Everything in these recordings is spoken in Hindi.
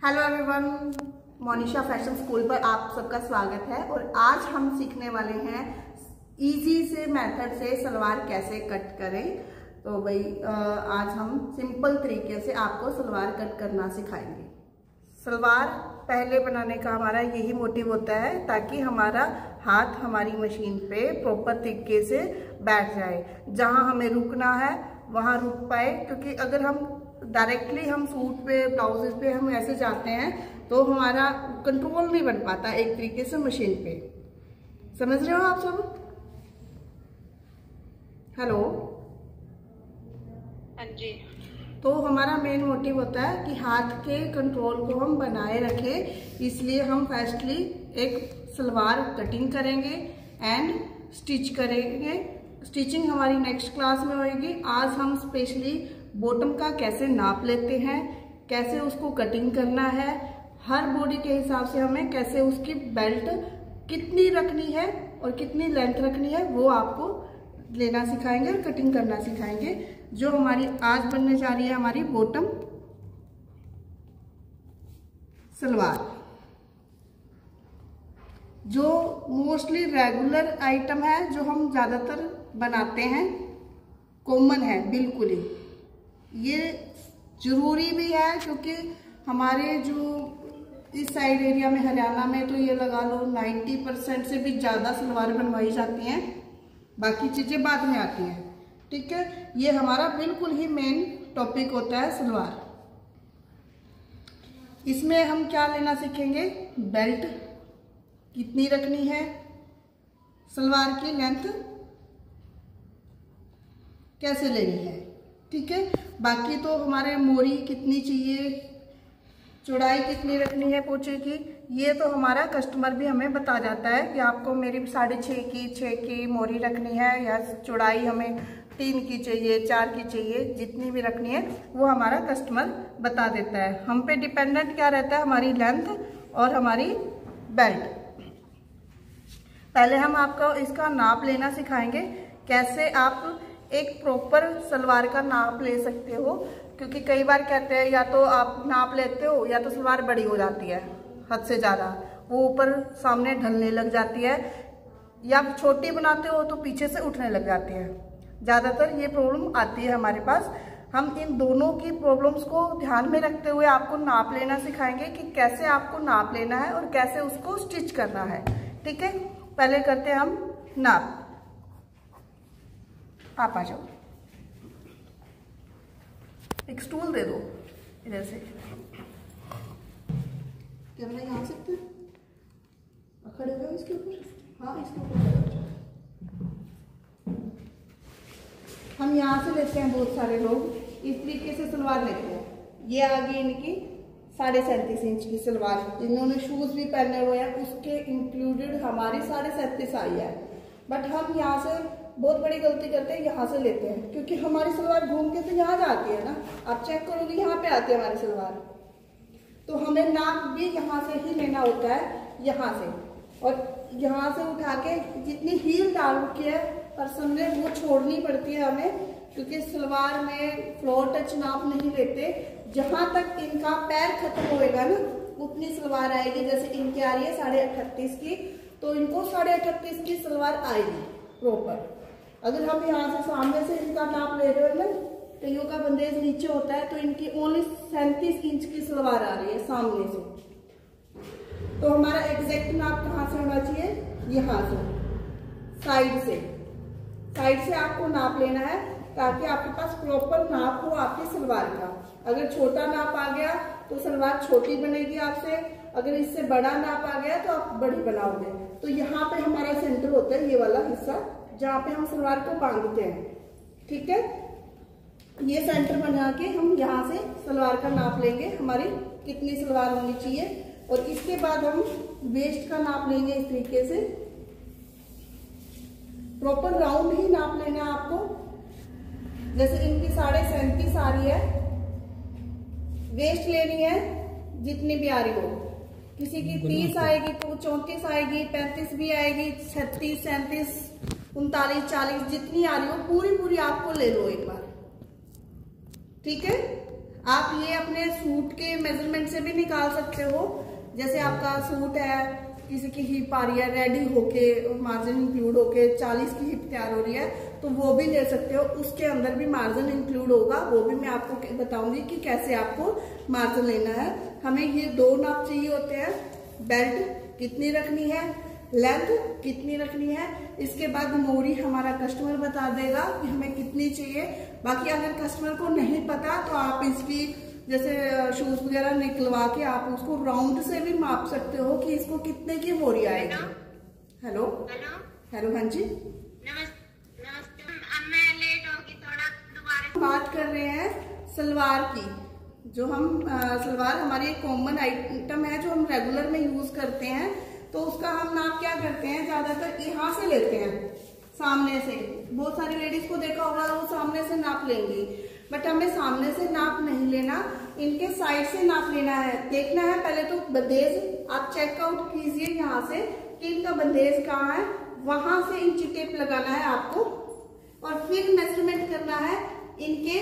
Hello everyone, Monisha fashion school पर आप सबका स्वागत है। और आज हम सीखने वाले हैं इजी से मेथड से सलवार कैसे कट करें। तो भाई आज हम सिंपल तरीके से आपको सलवार कट करना सिखाएंगे। सलवार पहले बनाने का हमारा यही मोटिव होता है ताकि हमारा हाथ हमारी मशीन पे प्रॉपर तरीके से बैठ जाए, जहां हमें रुकना है वहां रुक पाए। क्योंकि अगर हम डायरेक्टली हम सूट पे ब्लाउजेस पे हम ऐसे जाते हैं तो हमारा कंट्रोल नहीं बन पाता एक तरीके से मशीन पे। समझ रहे हो आप सब? हेलो, हाँ जी। तो हमारा मेन मोटिव होता है कि हाथ के कंट्रोल को हम बनाए रखें, इसलिए हम फर्स्टली एक सलवार कटिंग करेंगे एंड स्टिच करेंगे। स्टिचिंग हमारी नेक्स्ट क्लास में होगी। आज हम स्पेशली बॉटम का कैसे नाप लेते हैं, कैसे उसको कटिंग करना है, हर बॉडी के हिसाब से हमें कैसे उसकी बेल्ट कितनी रखनी है और कितनी लेंथ रखनी है वो आपको लेना सिखाएंगे और कटिंग करना सिखाएंगे। जो हमारी आज बनने जा रही है हमारी बॉटम सलवार, जो मोस्टली रेगुलर आइटम है, जो हम ज़्यादातर बनाते हैं, कॉमन है बिल्कुल ही। ये ज़रूरी भी है क्योंकि हमारे जो इस साइड एरिया में हरियाणा में तो ये लगा लो 90% से भी ज़्यादा सलवार बनवाई जाती हैं, बाकी चीज़ें बाद में आती हैं। ठीक है, ये हमारा बिल्कुल ही मेन टॉपिक होता है सलवार। इसमें हम क्या लेना सीखेंगे, बेल्ट कितनी रखनी है, सलवार की लेंथ कैसे लेनी है। ठीक है, बाकी तो हमारे मोरी कितनी चाहिए, चौड़ाई कितनी रखनी है पोंचे की, ये तो हमारा कस्टमर भी हमें बता जाता है कि आपको मेरी 6.5 की 6 की मोरी रखनी है या चौड़ाई हमें 3 की चाहिए, 4 की चाहिए, जितनी भी रखनी है वो हमारा कस्टमर बता देता है। हम पे डिपेंडेंट क्या रहता है, हमारी लेंथ और हमारी बेल्ट। पहले हम आपको इसका नाप लेना सिखाएंगे, कैसे आप एक प्रॉपर सलवार का नाप ले सकते हो। क्योंकि कई बार कहते हैं या तो आप नाप लेते हो या तो सलवार बड़ी हो जाती है हद से ज़्यादा, वो ऊपर सामने ढलने लग जाती है, या छोटी बनाते हो तो पीछे से उठने लग जाती है। ज़्यादातर ये प्रॉब्लम आती है हमारे पास। हम इन दोनों की प्रॉब्लम्स को ध्यान में रखते हुए आपको नाप लेना सिखाएंगे कि कैसे आपको नाप लेना है और कैसे उसको स्टिच करना है। ठीक है, पहले करते हैं हम नाप। आप आ जाओ, एक स्टूल दे दो इधर से। कैमरा यहाँ से खड़े हो इसके ऊपर, हाँ इसके ऊपर। हम यहाँ से लेते हैं, बहुत सारे लोग इस तरीके से सलवार लेते हैं। ये आ गई इनकी 37.5 इंच की सलवार, जिन्होंने शूज भी पहने हुए हैं उसके इंक्लूडेड हमारी 37.5 आई है। बट हम यहाँ से बहुत बड़ी गलती करते हैं, यहाँ से लेते हैं क्योंकि हमारी सलवार घूम के तो यहाँ जाती है ना। आप चेक करोगे यहाँ पे आती है हमारी सलवार, तो हमें नाप भी यहाँ से ही लेना होता है, यहाँ से। और यहाँ से उठा के जितनी हील डाल रखी है पर्सन ने वो छोड़नी पड़ती है हमें, क्योंकि सलवार में फ्लोर टच नाप नहीं लेते। जहाँ तक इनका पैर खत्म होएगा ना उतनी सलवार आएगी। जैसे इनकी आ रही है 38.5 की, तो इनको 38.5 की सलवार आएगी प्रॉपर। अगर हम यहाँ से सामने से इनका नाप ले रहे हो ना, कईयों का बंदेज नीचे होता है, तो इनकी ओनली 37 इंच की सलवार आ रही है सामने से। तो हमारा एग्जैक्ट नाप कहाँ से होना चाहिए, यहाँ से, साइड से आपको नाप लेना है ताकि आपके पास प्रॉपर नाप हो आपकी सलवार का। अगर छोटा नाप आ गया तो सलवार छोटी बनेगी आपसे, अगर इससे बड़ा नाप आ गया तो आप बड़ी बनाओगे। तो यहाँ पे हमारा सेंटर होता है, ये वाला हिस्सा जहाँ पे हम सलवार को बांधते हैं। ठीक है, ये सेंटर बना के हम यहाँ से सलवार का नाप लेंगे, हमारी कितनी सलवार होनी चाहिए। और इसके बाद हम वेस्ट का नाप लेंगे इस तरीके से। प्रॉपर राउंड ही नाप लेना है आपको। जैसे इनकी 37.5 आ रही है, वेस्ट लेनी है जितनी भी आ रही हो। किसी की 30 आएगी तो 34 आएगी, 35 भी आएगी, 36, 37, 39, 40 जितनी आ रही हो पूरी आपको ले लो एक बार। ठीक है, आप ये अपने सूट के मेजरमेंट से भी निकाल सकते हो। जैसे आपका सूट है, किसी की हिप आ रही है रेडी होके, मार्जिन इंक्लूड होके 40 की हिप तैयार हो रही है, तो वो भी ले सकते हो। उसके अंदर भी मार्जिन इंक्लूड होगा, वो भी मैं आपको बताऊंगी कि कैसे आपको मार्जिन लेना है। हमें ये 2 नाप चाहिए होते हैं। बेल्ट कितनी रखनी है, लेंथ कितनी रखनी है, इसके बाद मोरी हमारा कस्टमर बता देगा कि हमें कितनी चाहिए। बाकी अगर कस्टमर को नहीं पता तो आप इसकी जैसे शूज वगैरह निकलवा के आप उसको राउंड से भी माप सकते हो कि इसको कितने की मोरी आएगी। हेलो हेलो, हाँ जी नमस्ते। अब मैं लेट होगी थोड़ा, दोबारा बात कर रहे हैं सलवार की। जो हम सलवार हमारी एक कॉमन आइटम है जो हम रेगुलर में यूज करते हैं, तो उसका हम नाप क्या करते हैं, ज्यादातर यहाँ से लेते हैं, सामने से। बहुत सारी लेडीज को देखा होगा वो सामने से नाप लेंगी, बट हमें सामने से नाप नहीं लेना, इनके साइड से नाप लेना है। देखना है पहले तो बंदेज आप चेकआउट कीजिए यहाँ से कि इनका बंदेज कहाँ है, वहां से इंची टेप लगाना है आपको, और फिर मेजरमेंट करना है इनके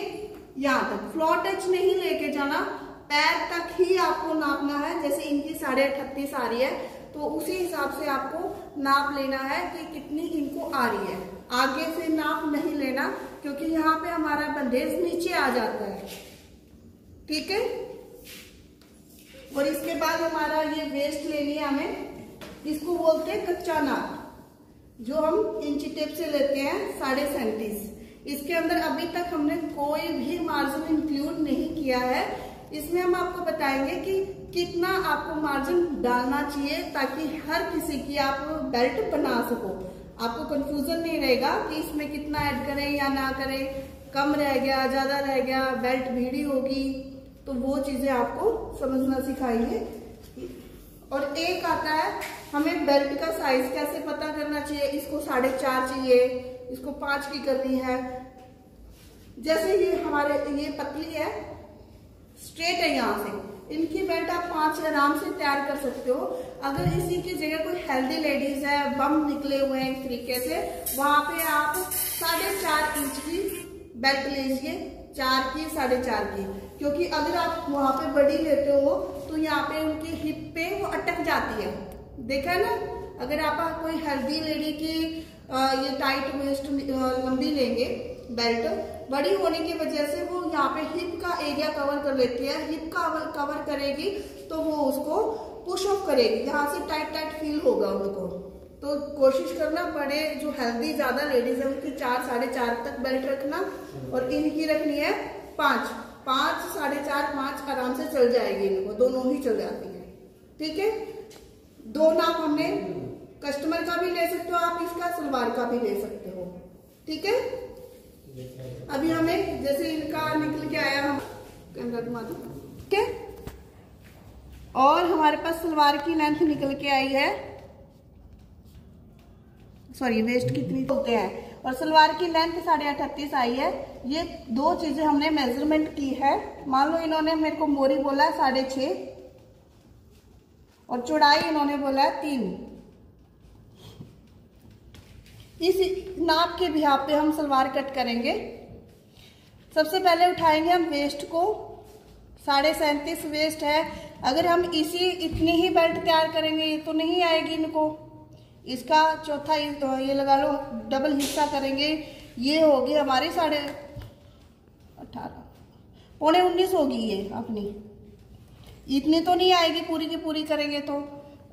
यहाँ तक। फ्लोर टच नहीं लेके जाना, पैर तक ही आपको नापना है। जैसे इनकी 38.5 आ रही है, तो उसी हिसाब से आपको नाप लेना है कि कितनी इनको आ रही है। आगे से नाप नहीं लेना, क्योंकि यहाँ पे हमारा बंदेज नीचे आ जाता है, ठीक है। और इसके बाद हमारा ये वेस्ट लेनी है हमें, इसको बोलते हैं कच्चा नाप, जो हम इंची टेप से लेते हैं 37.5। इसके अंदर अभी तक हमने कोई भी मार्जिन इंक्लूड नहीं किया है। इसमें हम आपको बताएंगे कि कितना आपको मार्जिन डालना चाहिए, ताकि हर किसी की आप बेल्ट बना सको। आपको कंफ्यूजन नहीं रहेगा कि इसमें कितना ऐड करें या ना करें, कम रह गया, ज्यादा रह गया, बेल्ट भीड़ी होगी, तो वो चीजें आपको समझना सिखाएंगे। और एक आता है हमें बेल्ट का साइज कैसे पता करना चाहिए। इसको 4.5 चाहिए, इसको 5 की करनी है। जैसे ये हमारे ये पतली है, स्ट्रेट है, यहाँ से इनकी बेल्ट आप 5 आराम से तैयार कर सकते हो। अगर इसी की जगह कोई हेल्दी लेडीज है, बम निकले हुए हैं एक तरीके से, वहां पे आप 4.5 इंच की बेल्ट लीजिए, 4 की 4.5 की, क्योंकि अगर आप वहां पे बड़ी लेते हो तो यहाँ पे उनकी हिप पे वो अटक जाती है। देखा ना, अगर आप कोई हेल्दी लेडी की ये टाइट वेस्ट लंबी लेंगे, बेल्ट बड़ी होने की वजह से वो यहाँ पे हिप का एरिया कवर कर लेती है। हिप का कवर करेगी तो वो उसको पुश ऑफ करेगी, यहाँ से टाइट टाइट फील होगा उनको। तो कोशिश करना, बड़े जो हेल्दी ज्यादा लेडीज है उनकी 4, 4.5 तक बेल्ट रखना, और इनकी रखनी है 5, 4.5, 5 आराम से चल जाएगी, इनको दोनों ही चल जाती है, ठीक है। 2 नाप हमने कस्टमर का भी ले सकते हो आप, इसका सलवार का भी ले सकते हो, ठीक है। अभी हमें जैसे इनका निकल के आया, हम कैमरा घुमा दो, ठीक है। और हमारे पास सलवार की लेंथ निकल के आई है, सॉरी वेस्ट कितनी होते हैं, और सलवार की लेंथ 38.5 आई है। ये 2 चीजें हमने मेजरमेंट की है। मान लो इन्होंने मेरे को मोरी बोला है 6.5 और चौड़ाई इन्होंने बोला है 3। इस नाप के बिहाफ पे हम सलवार कट करेंगे। सबसे पहले उठाएंगे हम वेस्ट को, 37.5 वेस्ट है। अगर हम इतनी ही बेल्ट तैयार करेंगे ये तो नहीं आएगी इनको, इसका चौथा ये लगा लो डबल हिस्सा करेंगे, ये होगी हमारी 18.5 पौने 19 होगी ये अपनी। इतनी तो नहीं आएगी पूरी की पूरी करेंगे तो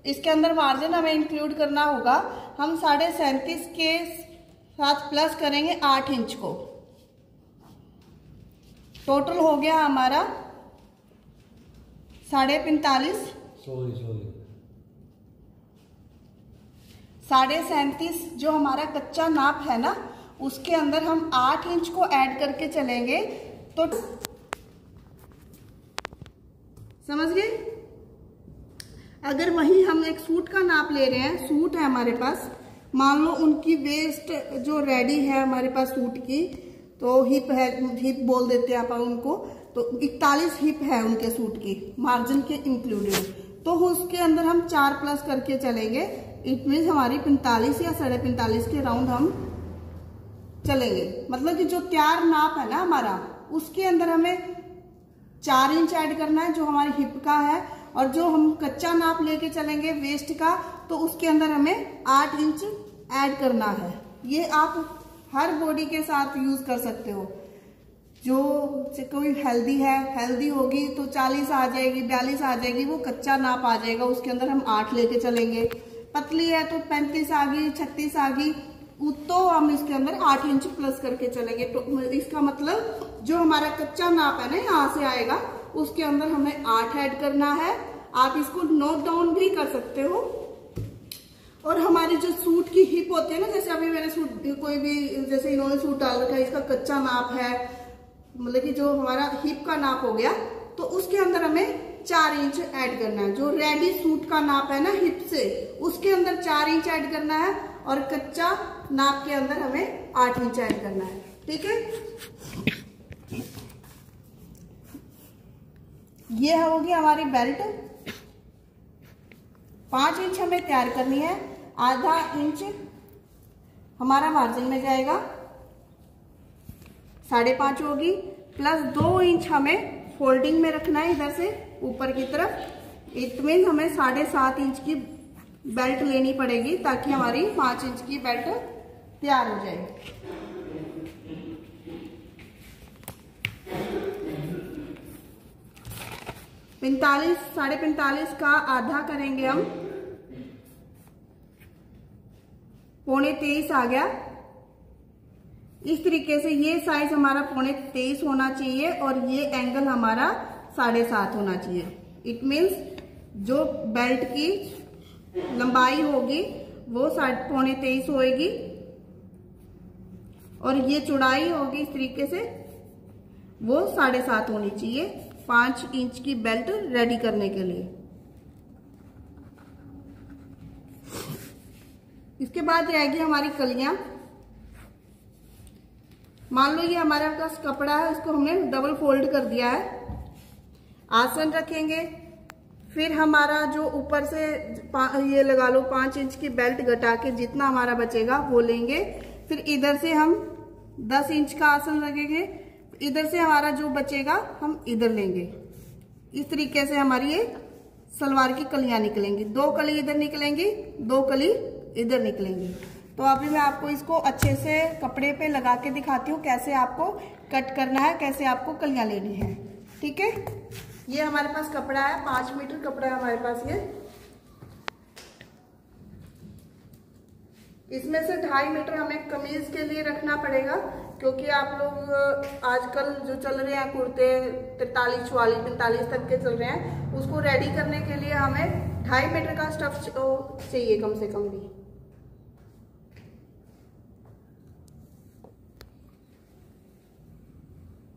इसके अंदर मार्जिन हमें इंक्लूड करना होगा। हम 37.5 के साथ प्लस करेंगे 8 इंच को, टोटल हो गया हमारा 45.5। 37.5 जो हमारा कच्चा नाप है ना, उसके अंदर हम 8 इंच को ऐड करके चलेंगे, तो समझ गए। अगर वही हम एक सूट का नाप ले रहे हैं, सूट है हमारे पास, मान लो उनकी वेस्ट जो रेडी है हमारे पास सूट की, तो हिप है, हिप बोल देते हैं आप उनको, तो 41 हिप है उनके सूट की मार्जिन के इंक्लूडेड, तो उसके अंदर हम 4 प्लस करके चलेंगे। इट मीन्स हमारी 45 या 45.5 के राउंड हम चलेंगे। मतलब कि जो तैयार नाप है ना हमारा, उसके अंदर हमें 4 इंच ऐड करना है जो हमारी हिप का है, और जो हम कच्चा नाप लेके चलेंगे वेस्ट का तो उसके अंदर हमें 8 इंच ऐड करना है। ये आप हर बॉडी के साथ यूज कर सकते हो। जो कोई हेल्दी होगी तो 40 आ जाएगी, 42 आ जाएगी, वो कच्चा नाप आ जाएगा, उसके अंदर हम 8 लेके चलेंगे। पतली है तो 35 आ गई, 36 आ गई, तो हम इसके अंदर 8 इंच प्लस करके चलेंगे। तो इसका मतलब जो हमारा कच्चा नाप है ना यहाँ से आएगा, उसके अंदर हमें 8 ऐड करना है। आप इसको नोट डाउन भी कर सकते हो। और हमारी जो सूट की हिप होती है ना, जैसे अभी मैंने सूट कोई भी, जैसे इन्होंने सूट डाल रखा है, इसका कच्चा नाप है, मतलब कि जो हमारा हिप का नाप हो गया, तो उसके अंदर हमें 4 इंच ऐड करना है। जो रेडी सूट का नाप है ना हिप से, उसके अंदर 4 इंच ऐड करना है, और कच्चा नाप के अंदर हमें 8 इंच ऐड करना है। ठीक है, ये होगी हमारी बेल्ट। 5 इंच हमें तैयार करनी है, आधा इंच हमारा मार्जिन में जाएगा, 5.5 होगी, प्लस 2 इंच हमें फोल्डिंग में रखना है इधर से ऊपर की तरफ। इट मीन हमें 7.5 इंच की बेल्ट लेनी पड़ेगी ताकि हमारी 5 इंच की बेल्ट तैयार हो जाए। पैंतालीस 45.5 का आधा करेंगे हम, 2.25 आ गया। इस तरीके से ये साइज हमारा 2.25 होना चाहिए, और ये एंगल हमारा 7.5 होना चाहिए। इट मीन्स जो बेल्ट की लंबाई होगी वो 2.25 होएगी, और ये चौड़ाई होगी इस तरीके से, वो 7.5 होनी चाहिए 5 इंच की बेल्ट रेडी करने के लिए। इसके बाद रहेगी हमारी कलियां। मान लो ये हमारे पास कपड़ा है, इसको हमने डबल फोल्ड कर दिया है। आसन रखेंगे, फिर हमारा जो ऊपर से ये लगा लो 5 इंच की बेल्ट घटा के जितना हमारा बचेगा वो लेंगे। फिर इधर से हम 10 इंच का आसन रखेंगे, इधर से हमारा जो बचेगा हम इधर लेंगे। इस तरीके से हमारी ये सलवार की कलियां निकलेंगी। 2 कली इधर निकलेंगी, 2 कली इधर निकलेंगी। तो अभी मैं आपको इसको अच्छे से कपड़े पे लगा के दिखाती हूँ कैसे आपको कट करना है, कैसे आपको कलियां लेनी है। ठीक है, ये हमारे पास कपड़ा है, 5 मीटर कपड़ा है हमारे पास ये। इसमें से 2.5 मीटर हमें कमीज के लिए रखना पड़ेगा, क्योंकि आप लोग आजकल जो चल रहे हैं कुर्ते 43, 44, 45 तक के चल रहे हैं, उसको रेडी करने के लिए हमें 2.5 मीटर का स्टफ चाहिए कम से कम भी।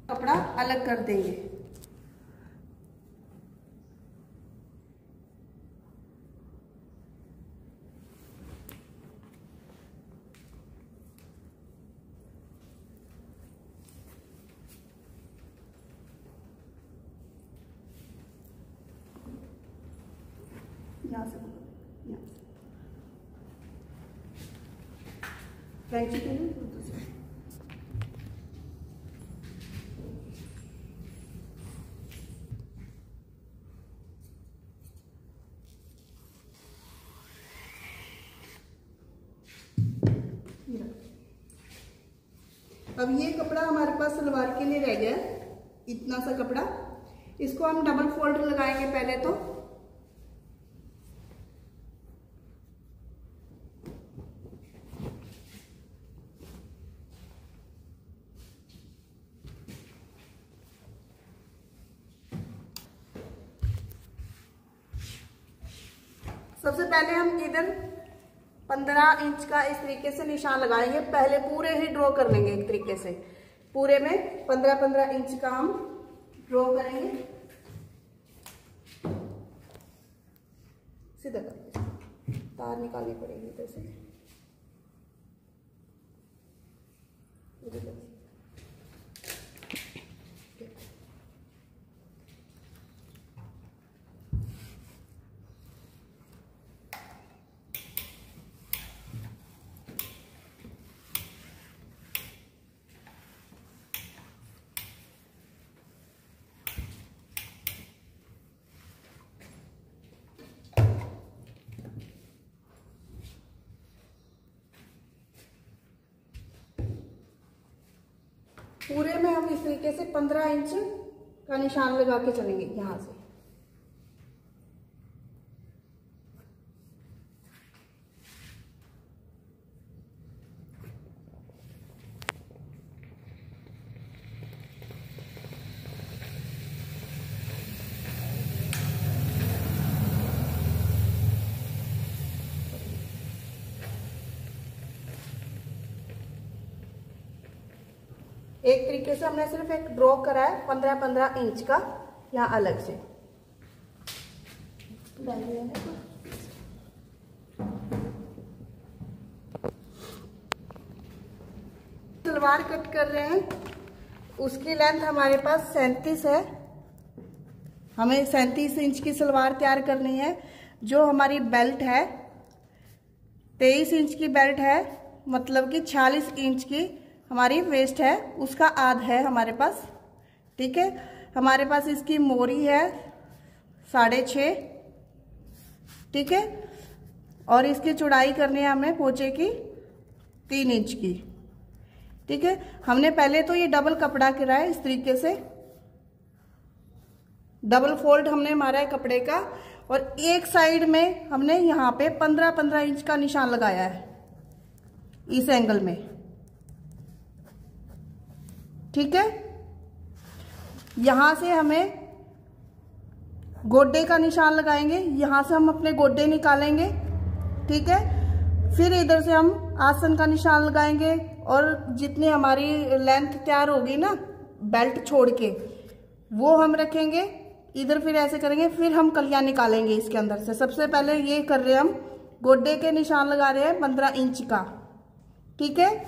कपड़ा अलग कर देंगे। यहाँ से कैंची के लिए अब ये कपड़ा हमारे पास सलवार के लिए रह गया, इतना सा कपड़ा। इसको हम डबल फोल्ड लगाएंगे पहले तो। सबसे पहले हम इधर 15 इंच का इस तरीके से निशान लगाएंगे। पहले पूरे ही ड्रॉ कर लेंगे एक तरीके से, पूरे में 15-15 इंच का हम ड्रॉ करेंगे। सीधा करके तार निकालनी पड़ेगी इधर से। पूरे में हम इस तरीके से 15 इंच का निशान लगा के चलेंगे यहां से। एक तरीके से हमने सिर्फ एक ड्रॉ करा है 15-15 इंच का यहाँ अलग से। सलवार कट कर रहे हैं, उसकी लेंथ हमारे पास 37 है। हमें 37 इंच की सलवार तैयार करनी है। जो हमारी बेल्ट है 23 इंच की बेल्ट है, मतलब कि 46 इंच की हमारी वेस्ट है, उसका आध है हमारे पास। ठीक है, हमारे पास इसकी मोरी है 6.5। ठीक है, और इसकी चौड़ाई करनी है हमें पोंचे की 3 इंच की। ठीक है, हमने पहले तो ये डबल कपड़ा करा है, इस तरीके से डबल फोल्ड हमने मारा है कपड़े का, और एक साइड में हमने यहाँ पे 15-15 इंच का निशान लगाया है इस एंगल में। ठीक है, यहां से हमें गोड्डे का निशान लगाएंगे, यहां से हम अपने गोड्डे निकालेंगे। ठीक है, फिर इधर से हम आसन का निशान लगाएंगे, और जितनी हमारी लेंथ तैयार होगी ना बेल्ट छोड़ के, वो हम रखेंगे इधर। फिर ऐसे करेंगे, फिर हम कलियां निकालेंगे इसके अंदर से। सबसे पहले ये कर रहे हैं हम गोड्डे के निशान लगा रहे हैं 15 इंच का। ठीक है,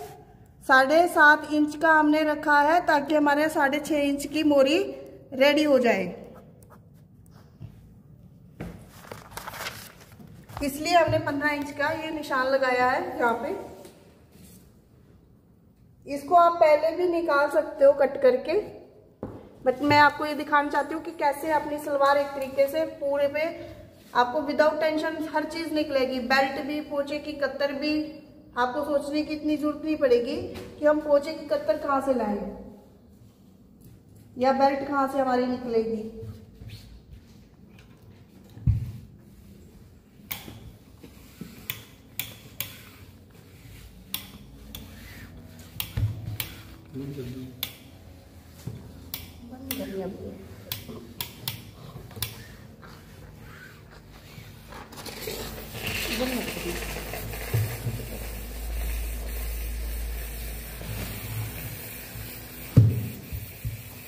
7.5 इंच का हमने रखा है ताकि हमारे 6.5 इंच की मोरी रेडी हो जाए। इसलिए हमने 15 इंच का ये निशान लगाया है यहाँ पे। इसको आप पहले भी निकाल सकते हो कट करके, बट मैं आपको ये दिखाना चाहती हूँ कि कैसे अपनी सलवार एक तरीके से पूरे पे आपको विदाउट टेंशन हर चीज निकलेगी। बेल्ट भी, पोंचे की कत्तर भी, आपको सोचने की इतनी जरूरत नहीं पड़ेगी कि हम पोंचे की कत्तर कहाँ से लाएं या बेल्ट कहाँ से हमारी निकलेगी।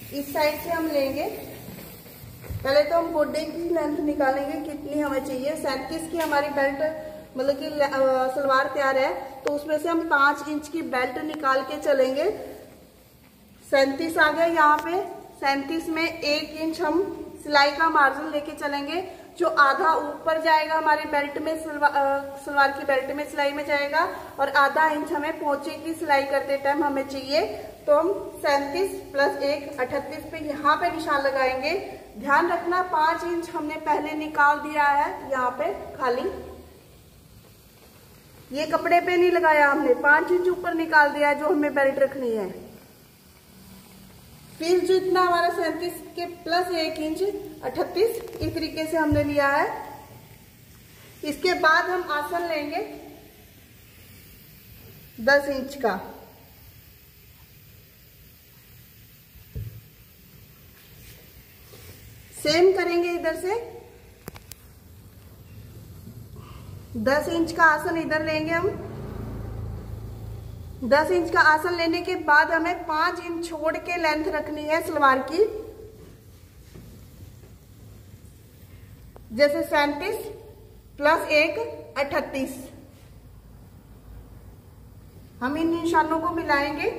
इस साइड से हम लेंगे, पहले तो हम गोड्डे की लेंथ निकालेंगे कितनी हमें चाहिए। 37 की हमारी बेल्ट मतलब कि सलवार तैयार है, तो उसमें से हम 5 इंच की बेल्ट निकाल के चलेंगे। 37 आ गया यहाँ पे, 37 में 1 इंच हम सिलाई का मार्जिन लेके चलेंगे, जो आधा ऊपर जाएगा हमारी बेल्ट में, सलवार की बेल्ट में सिलाई में जाएगा, और आधा इंच हमें पोंचे की सिलाई करते टाइम हमें चाहिए। तो हम 37 + 1 38 पे यहाँ पे निशान लगाएंगे। ध्यान रखना 5 इंच हमने पहले निकाल दिया है यहाँ पे खाली, ये कपड़े पे नहीं लगाया हमने, 5 इंच ऊपर निकाल दिया है जो हमें बेल्ट रखनी है। फिर जो इतना हमारा 37 के +1 इंच 38 इस तरीके से हमने लिया है। इसके बाद हम आसन लेंगे 10 इंच का। सेम करेंगे इधर से 10 इंच का आसन इधर लेंगे हम। 10 इंच का आसन लेने के बाद हमें 5 इंच छोड़ के लेंथ रखनी है सलवार की। जैसे 37 + 1 38, हम इन निशानों को मिलाएंगे।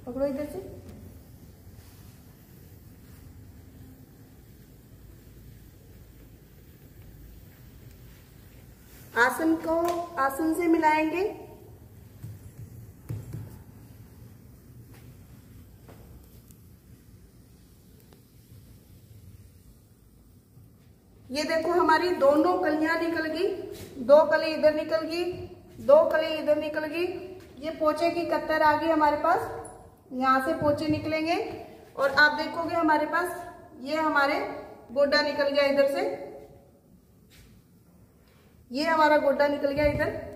पकड़ो इधर से, आसन को आसन से मिलाएंगे। ये देखो हमारी दोनों कलियां निकल गई, 2 कली इधर निकल गई, 2 कली इधर निकल गई। ये पोंचे की कत्तर आ गई हमारे पास, यहाँ से पोंचे निकलेंगे और आप देखोगे हमारे पास ये हमारे गोड्डा निकल गया इधर से, ये हमारा गोड्डा निकल गया इधर।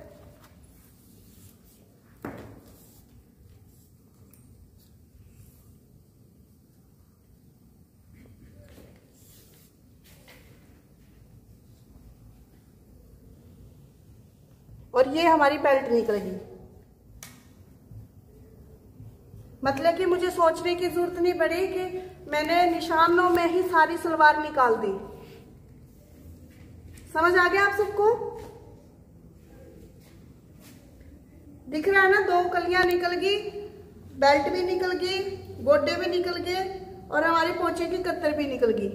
और ये हमारी बेल्ट निकल गई। मतलब कि मुझे सोचने की जरूरत नहीं पड़ी कि मैंने निशानों में ही सारी सलवार निकाल दी। समझ आ गया आप सबको? दिख रहा है ना, 2 कलियां निकल गई, बेल्ट भी निकल गई, गोड्डे भी निकल गए और हमारी पोंचे की कत्तर भी निकल गई।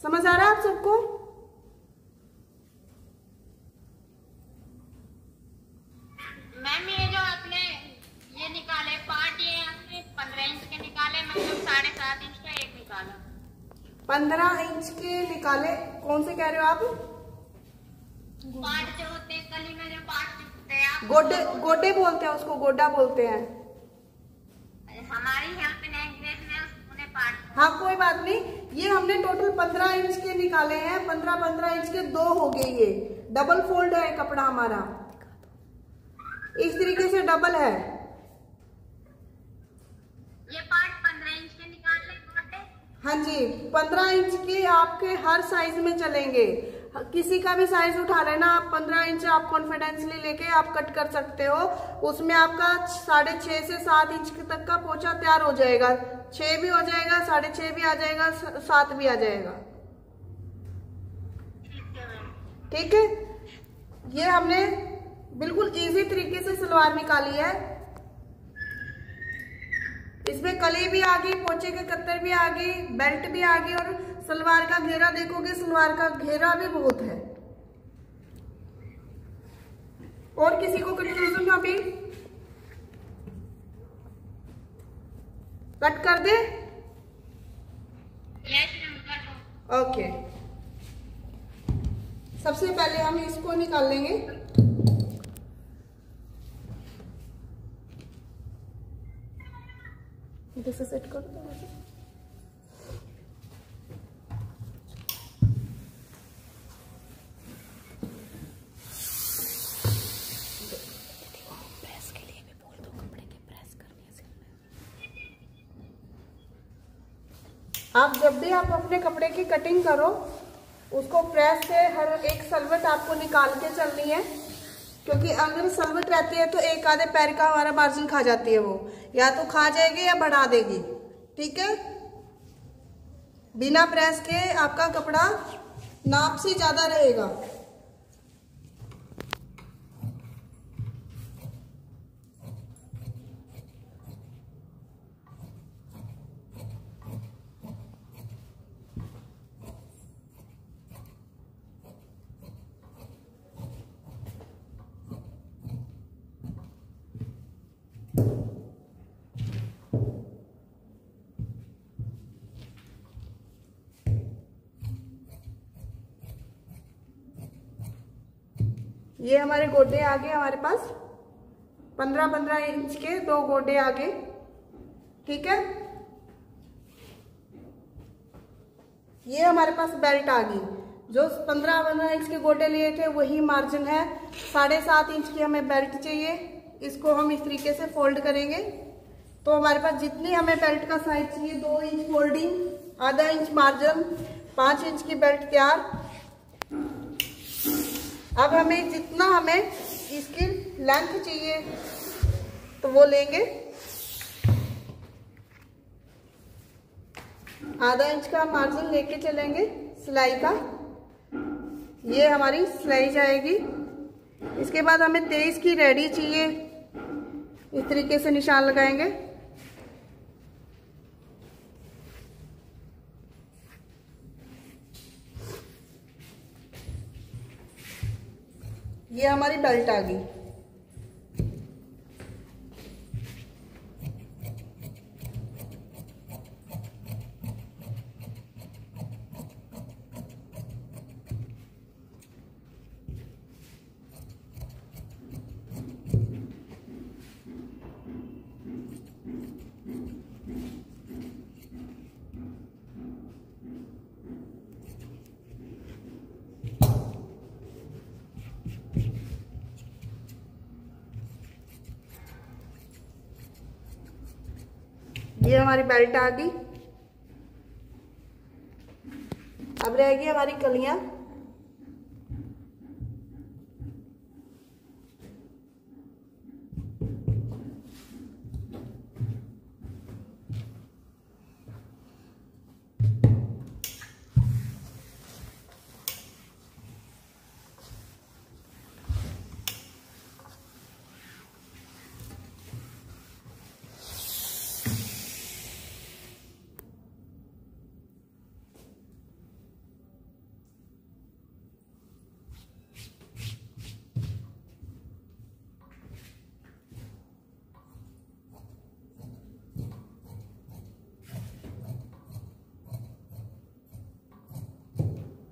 समझ आ रहा है आप सबको? मैम ये जो आपने ये निकाले पार्ट, ये आपने 15 इंच के निकाले, मतलब 7.5 इंच का एक निकाला। 15 इंच के निकाले? कौन से कह रहे हो आप? पार्ट जो होते हैं कली में, जो पार्ट होते हैं आप गोड्डे, गोड्डे बोलते हैं उसको, गोड्डा बोलते हैं। हमारी हेल्प लैंग्वेज में उन्हें पार्ट। हाँ कोई बात नहीं, ये हमने टोटल 15 इंच के निकाले हैं। 15 इंच के 2 हो गए, ये डबल फोल्ड है कपड़ा हमारा, इस तरीके से डबल है। ये पार्ट 15 इंच के निकाल ले गोड्डे। हाँ जी, 15 इंच के आपके हर साइज में चलेंगे, किसी का भी साइज उठा लेना आप। 15 इंच आप कॉन्फिडेंसली लेके आप कट कर सकते हो। उसमें आपका 6.5 से 7 इंच तक का पोंचा तैयार हो जाएगा। 6 भी हो जाएगा, 6.5 भी आ जाएगा, 7 भी आ जाएगा। ठीक है, ये हमने बिल्कुल इजी तरीके से सलवार निकाली है। इसमें कली भी आ गई, पोंचे के कत्तर भी आ गई, बेल्ट भी आ गई और सलवार का घेरा देखोगे, सलवार का घेरा भी बहुत है। और किसी को कंफ्यूजन ना भी? कट कर दे? ओके, सबसे पहले हम इसको निकाल लेंगे। इधर से सेट कर दो। आप जब भी आप अपने कपड़े की कटिंग करो, उसको प्रेस से हर एक सलवट आपको निकाल के चलनी है, क्योंकि अगर सलवट रहती है तो एक आधे पैर का हमारा मार्जिन खा जाती है, वो या तो खा जाएगी या बढ़ा देगी। ठीक है, बिना प्रेस के आपका कपड़ा नाप से ज्यादा रहेगा। ये हमारे गोड्डे आ गए हमारे पास, 15 इंच के 2 गोड्डे आ गए। ठीक है, ये हमारे पास बेल्ट आ गई। जो 15 इंच के गोड्डे लिए थे वही मार्जिन है। 7.5 इंच की हमें बेल्ट चाहिए। इसको हम इस तरीके से फोल्ड करेंगे तो हमारे पास जितनी हमें बेल्ट का साइज चाहिए, 2 इंच फोल्डिंग, आधा इंच मार्जिन, 5 इंच की बेल्ट तैयार। अब हमें जितना हमें इसकी लेंथ चाहिए तो वो लेंगे। आधा इंच का मार्जिन लेके चलेंगे सिलाई का। ये हमारी सिलाई जाएगी। इसके बाद हमें 23 की रेडी चाहिए। इस तरीके से निशान लगाएंगे। ये हमारी बेल्ट आ गई। ये हमारी बेल्ट आ गई। अब रहेगी हमारी कलियां।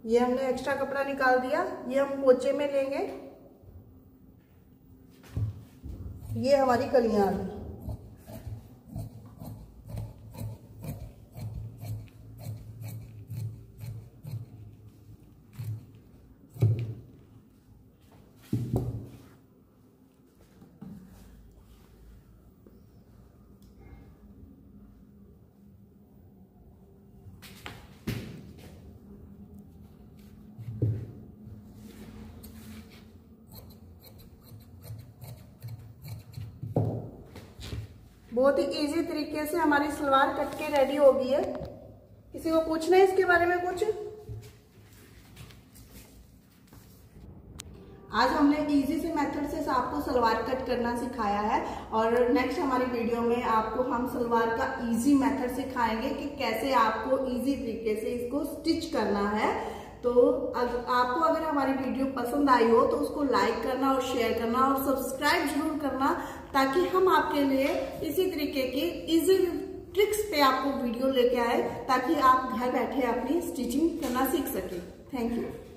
ये हमने एक्स्ट्रा कपड़ा निकाल दिया, ये हम पोंचे में लेंगे। ये हमारी कलियां आ गई। बहुत ही इजी तरीके से हमारी सलवार कट के रेडी हो गई है। किसी को पूछना है इसके बारे में कुछ? आज हमने इजी से मेथड से आपको सलवार कट करना सिखाया है और नेक्स्ट हमारी वीडियो में आपको हम सलवार का इजी मेथड सिखाएंगे कि कैसे आपको इजी तरीके से इसको स्टिच करना है। तो आपको अगर हमारी वीडियो पसंद आई हो तो उसको लाइक करना और शेयर करना और सब्सक्राइब जरूर करना, ताकि हम आपके लिए इसी तरीके की इजी ट्रिक्स पे आपको वीडियो लेके आए, ताकि आप घर बैठे अपनी स्टिचिंग करना सीख सकें। Thank you.